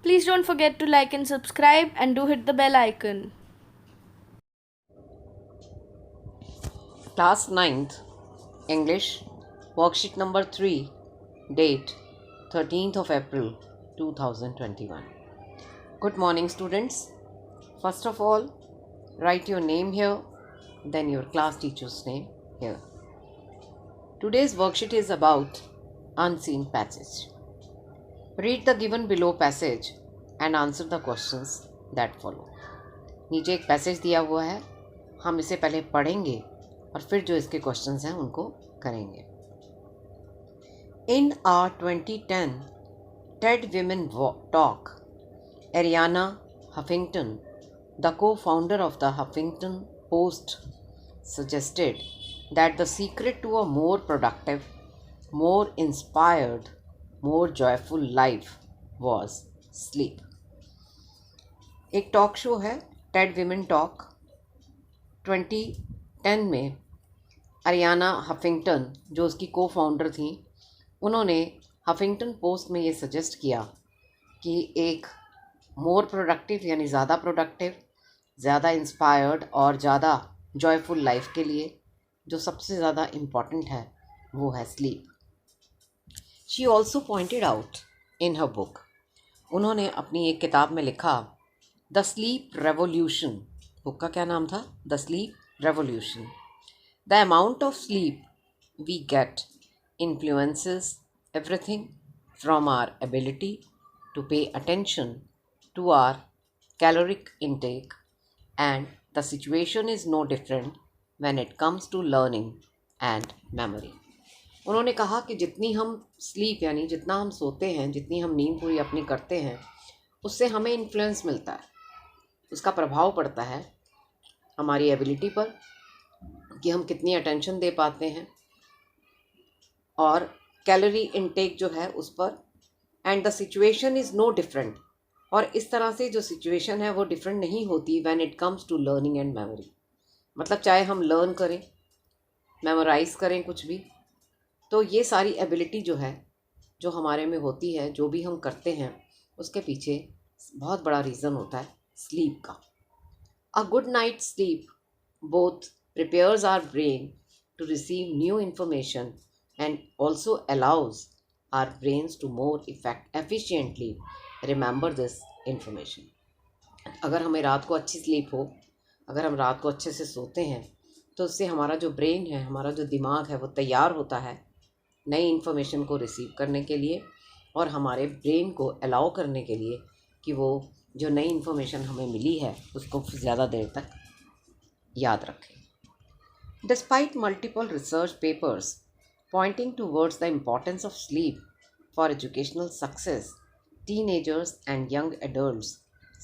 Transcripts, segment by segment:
Please don't forget to like and subscribe and do hit the bell icon. Class 9th, English, worksheet number 3, date 13th of April 2021. Good morning, students. First of all, write your name here, then your class teacher's name here. Today's worksheet is about unseen passage. Read the given below passage and answer the questions that follow. नीचे एक passage दिया हुआ है, हम इसे पहले पढ़ेंगे और फिर जो इसके क्वेश्चंस हैं उनको करेंगे. In our 2010 TED Women Talk, Ariana Huffington, the co-founder of the Huffington Post, suggested that the secret to a more productive, more inspired, more joyful life was sleep. एक टॉक शो है Ted women talk. 2010 में Ariana Huffington, जो उसकी को founder थी, उन्होंने Huffington post में ये सजेस्ट किया कि एक मोर प्रोडक्टिव यानी ज़्यादा प्रोडक्टिव, ज़्यादा इंस्पायर्ड और ज़्यादा जॉयफुल लाइफ के लिए जो सबसे ज़्यादा इम्पॉर्टेंट है वो है sleep. She also pointed out in her book, उन्होंने अपनी एक किताब में लिखा द स्लीप रेवोल्यूशन. बुक का क्या नाम था? The sleep revolution. The amount of sleep we get influences everything from our ability to pay attention to our caloric intake, and the situation is no different when it comes to learning and memory. उन्होंने कहा कि जितनी हम sleep यानी जितना हम सोते हैं, जितनी हम नींद पूरी अपनी करते हैं, उससे हमें इन्फ्लुएंस मिलता है, उसका प्रभाव पड़ता है हमारी एबिलिटी पर कि हम कितनी अटेंशन दे पाते हैं, और कैलोरी इनटेक जो है उस पर. And the situation is no different, और इस तरह से जो सिचुएशन है वो डिफरेंट नहीं होती when it comes to learning and memory. मतलब चाहे हम लर्न करें, मेमोराइज करें कुछ भी, तो ये सारी एबिलिटी जो है, जो हमारे में होती है, जो भी हम करते हैं, उसके पीछे बहुत बड़ा रीज़न होता है स्लीप का. A good night sleep both prepares our brain to receive new information and also allows our brains to more efficiently remember this information. अगर हमें रात को अच्छी स्लीप हो, अगर हम रात को अच्छे से सोते हैं, तो उससे हमारा जो ब्रेन है, हमारा जो दिमाग है, वो तैयार होता है नई इन्फॉर्मेशन को रिसीव करने के लिए, और हमारे ब्रेन को अलाउ करने के लिए कि वो जो नई इन्फॉर्मेशन हमें मिली है उसको ज़्यादा देर तक याद रखें. Despite multiple research papers pointing towards the importance of sleep for educational success, teenagers and young adults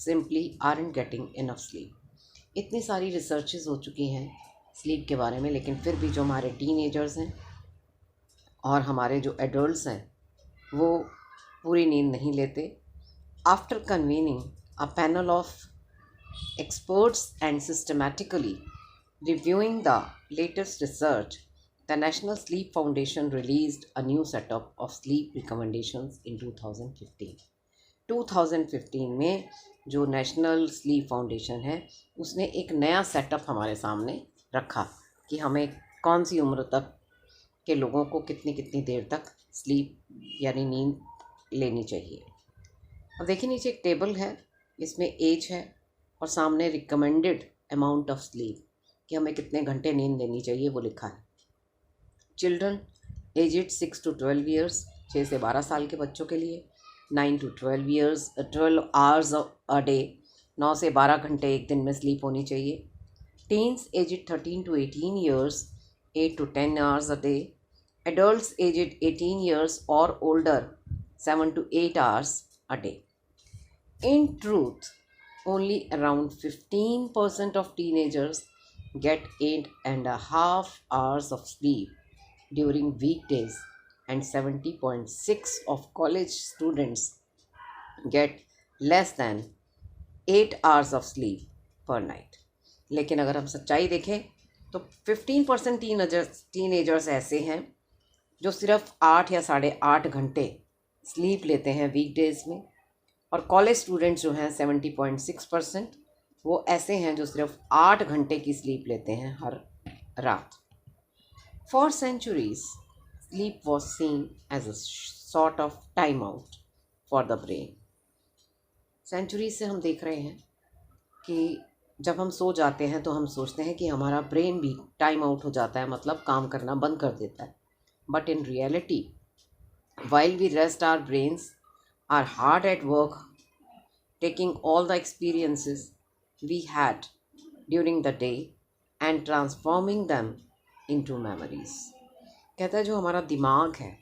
simply aren't getting enough sleep. इतनी सारी रिसर्चेज हो चुकी हैं स्लीप के बारे में, लेकिन फिर भी जो हमारे टीनेजर्स हैं और हमारे जो एडल्ट्स हैं वो पूरी नींद नहीं लेते. After convening a panel of experts and systematically reviewing the latest research, the National Sleep Foundation released a new setup of sleep recommendations in 2015. 2015 में जो नेशनल स्लीप फाउंडेशन है उसने एक नया सेटअप हमारे सामने रखा कि हमें कौन सी उम्र तक के लोगों को कितनी कितनी देर तक स्लीप यानी नींद लेनी चाहिए. अब देखिए नीचे एक टेबल है, इसमें एज है और सामने रिकमेंडेड अमाउंट ऑफ स्लीप कि हमें कितने घंटे नींद लेनी चाहिए वो लिखा है. चिल्ड्रन एजेड 6 to 12 ईयर्स, 6 से 12 साल के बच्चों के लिए 9 to 12 years 12 hours a day, 9 से 12 घंटे एक दिन में स्लीप होनी चाहिए. Teens aged 13 to 18 years 8 to 10 hours a day. Adults aged 18 years और older 7 to 8 hours a day. In truth, only around 15% of teenagers get 8.5 hours of sleep during weekdays, and 70.6 of college students get less than 8 hours of sleep per night. लेकिन अगर हम सच्चाई देखें तो 15% teenagers ऐसे हैं जो सिर्फ 8 या 8.5 घंटे स्लीप लेते हैं वीकडेज़ में, और कॉलेज स्टूडेंट्स जो हैं 70.6%, वो ऐसे हैं जो सिर्फ 8 घंटे की स्लीप लेते हैं हर रात। For centuries sleep was seen as a sort of time out for the brain. Century से हम देख रहे हैं कि जब हम सो जाते हैं तो हम सोचते हैं कि हमारा ब्रेन भी टाइम आउट हो जाता है, मतलब काम करना बंद कर देता है। But in reality while we rest our brains are hard at work taking all the experiences we had during the day and transforming them into memories। कहता है जो हमारा दिमाग है,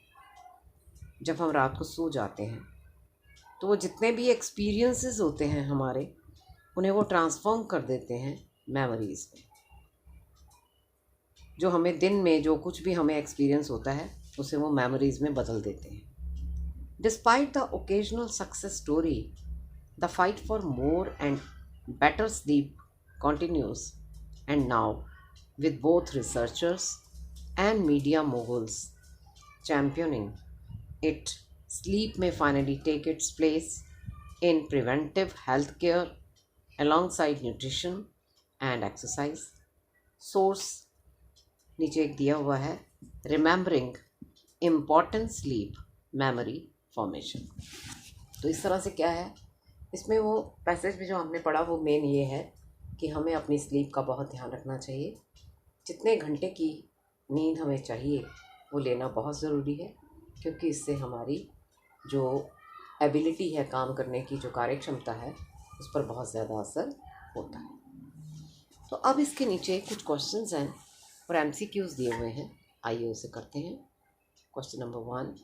जब हम रात को सो जाते हैं तो वो जितने भी एक्सपीरियंसेस होते हैं हमारे, उन्हें वो ट्रांसफॉर्म कर देते हैं मेमोरीज़ में। जो हमें दिन में जो कुछ भी हमें एक्सपीरियंस होता है उसे वो मेमोरीज़ में बदल देते हैं। Despite the occasional success story, the fight for more and better sleep continues, and now, with both researchers and media moguls championing it, sleep may finally take its place in preventive healthcare alongside nutrition and exercise। Source नीचे एक दिया हुआ है, remembering important sleep memory formation. तो इस तरह से क्या है, इसमें वो पैसेज में जो हमने पढ़ा वो मेन ये है कि हमें अपनी स्लीप का बहुत ध्यान रखना चाहिए। जितने घंटे की नींद हमें चाहिए वो लेना बहुत ज़रूरी है, क्योंकि इससे हमारी जो एबिलिटी है काम करने की, जो कार्यक्षमता है, उस पर बहुत ज़्यादा असर होता है। तो अब इसके नीचे कुछ क्वेश्चंस हैं और MCQs दिए हुए हैं, आइए उसे करते हैं। Question number 1,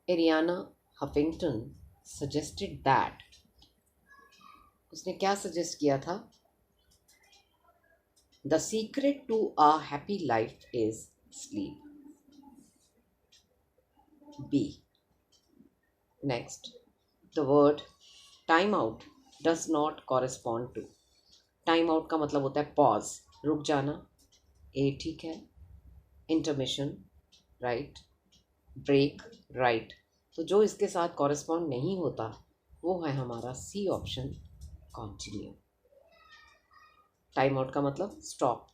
Arianna Huffington suggested that, उसने क्या सजेस्ट किया था? The secret to a happy life is sleep. B, next, the word time out does not correspond to. Time out का मतलब होता है पॉज, रुक जाना। ए ठीक है, इंटरमिशन राइट, ब्रेक राइट। तो जो इसके साथ कॉरेस्पॉन्ड नहीं होता वो है हमारा C option, continue. Time out का मतलब स्टॉप,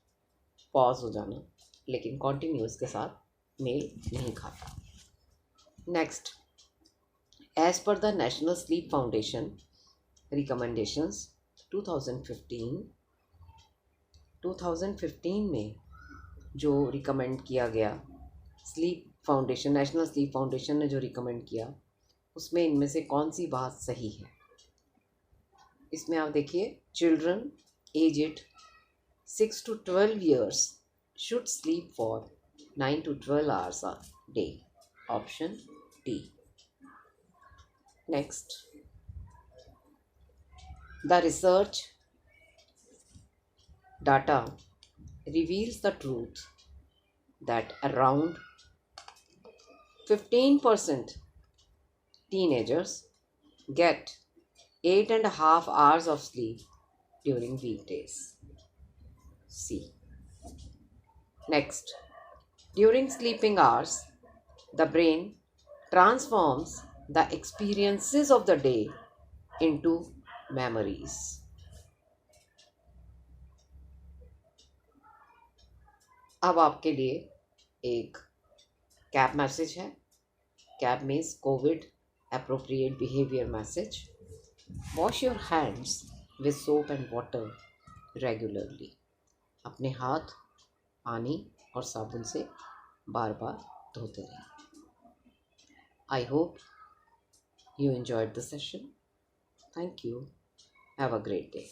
पॉज हो जाना, लेकिन कॉन्टिन्यूस के साथ मेल नहीं खाता। Next, as per the National Sleep Foundation recommendations 2015 में जो रिकमेंड किया गया, Sleep Foundation, National Sleep Foundation ने जो रिकमेंड किया, उसमें इनमें से कौन सी बात सही है? इसमें आप देखिए, children aged 6 to 12 years should sleep for 9 to 12 hours a day, option D। Next, the research data reveals the truth that around 15% teenagers get 8.5 hours of sleep during weekdays, C। Next, during sleeping hours, the brain transforms the experiences of the day into memories। अब आपके लिए एक cap message है। Cap means Covid appropriate behavior message। Wash your hands with soap and water regularly. अपने हाथ पानी और साबुन से बार बार धोते रहें। I hope you enjoyed the session. Thank you. Have a great day.